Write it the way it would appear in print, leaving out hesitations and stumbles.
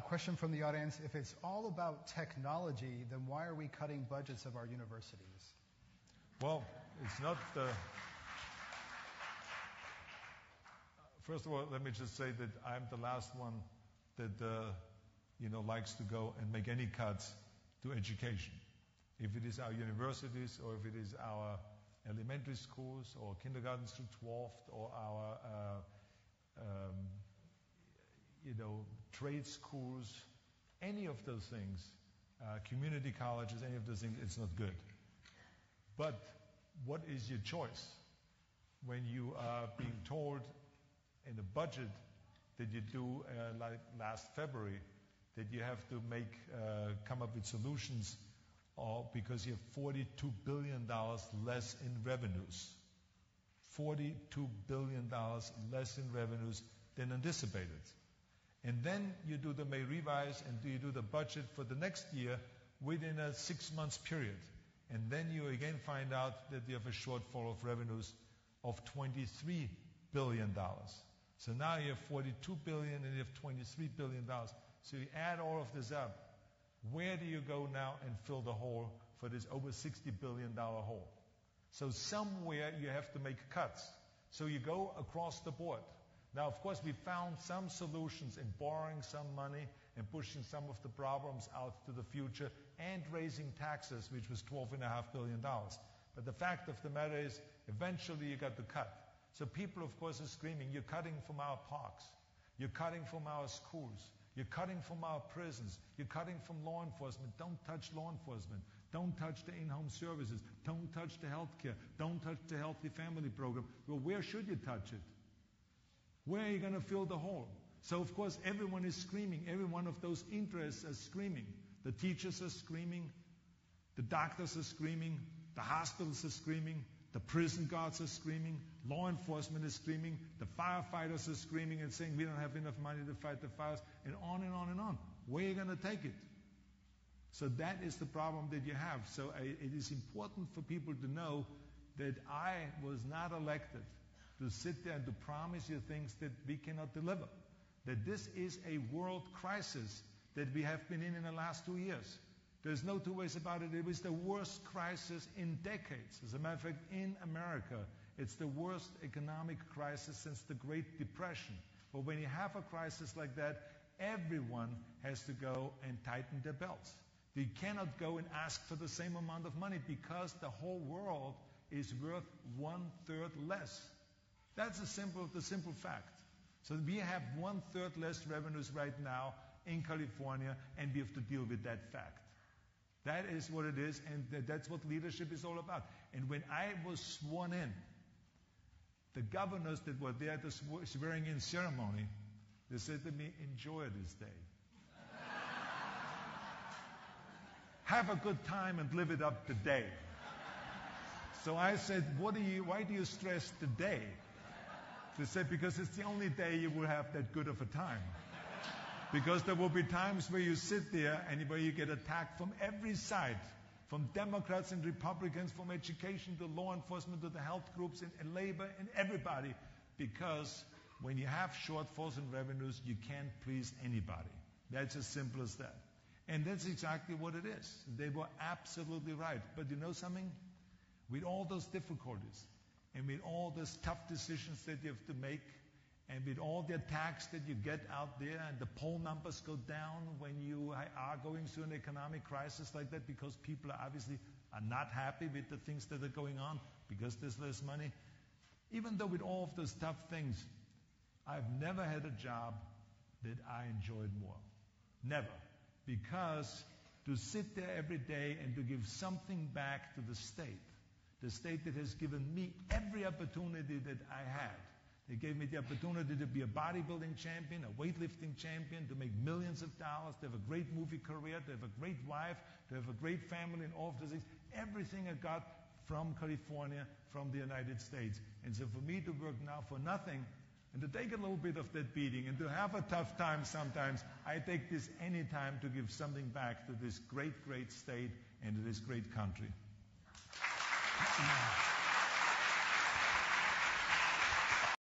Question from the audience. If it's all about technology, then why are we cutting budgets of our universities? Well, it's not the... First of all, let me just say that I'm the last one that likes to go and make any cuts to education. If it is our universities or if it is our elementary schools or kindergarten through 12th or our trade schools, any of those things, community colleges, any of those things, it's not good. But what is your choice when you are being told in the budget that you do like last February that you have to come up with solutions because you have $42 billion less in revenues. $42 billion less in revenues than anticipated. And then you do the May revise and you do the budget for the next year within a 6 months period. And then you again find out that you have a shortfall of revenues of $23 billion. So now you have $42 billion and you have $23 billion. So you add all of this up. Where do you go now and fill the hole for this over $60 billion hole? So somewhere you have to make cuts. So you go across the board. Now, of course, we found some solutions in borrowing some money and pushing some of the problems out to the future and raising taxes, which was $12.5 billion. But the fact of the matter is, eventually you got to cut. So people, of course, are screaming, you're cutting from our parks. You're cutting from our schools. You're cutting from our prisons. You're cutting from law enforcement. Don't touch law enforcement. Don't touch the in-home services. Don't touch the health care. Don't touch the healthy family program. Well, where should you touch it? Where are you going to fill the hole? So, of course, everyone is screaming. Every one of those interests are screaming. The teachers are screaming. The doctors are screaming. The hospitals are screaming. The prison guards are screaming. Law enforcement is screaming. The firefighters are screaming and saying we don't have enough money to fight the fires. And on and on and on. Where are you going to take it? So that is the problem that you have. So it is important for people to know that I was not elected to sit there and to promise you things that we cannot deliver. That this is a world crisis that we have been in the last 2 years. There's no two ways about it. It was the worst crisis in decades. As a matter of fact, in America, it's the worst economic crisis since the Great Depression. But when you have a crisis like that, everyone has to go and tighten their belts. They cannot go and ask for the same amount of money because the whole world is worth 1/3 less. That's the simple fact. So we have 1/3 less revenues right now in California, and we have to deal with that fact. That is what it is, and that's what leadership is all about. And when I was sworn in, the governors that were there at the swearing-in ceremony, they said to me, enjoy this day. Have a good time and live it up today. So I said, why do you stress today? They said, because it's the only day you will have that good of a time. Because there will be times where you sit there and where you get attacked from every side, from Democrats and Republicans, from education to law enforcement to the health groups and labor and everybody. Because when you have shortfalls in revenues, you can't please anybody. That's as simple as that. And that's exactly what it is. They were absolutely right. But you know something? With all those difficulties, and with all those tough decisions that you have to make, and with all the attacks that you get out there, and the poll numbers go down when you are going through an economic crisis like that, because people obviously are not happy with the things that are going on, because there's less money. Even though with all of those tough things, I've never had a job that I enjoyed more. Never. Because to sit there every day and to give something back to the state that has given me every opportunity that I had. They gave me the opportunity to be a bodybuilding champion, a weightlifting champion, to make millions of dollars, to have a great movie career, to have a great wife, to have a great family, and all of those things. Everything I got from California, from the United States. And so for me to work now for nothing, and to take a little bit of that beating, and to have a tough time sometimes, I take this any time to give something back to this great, great state and to this great country.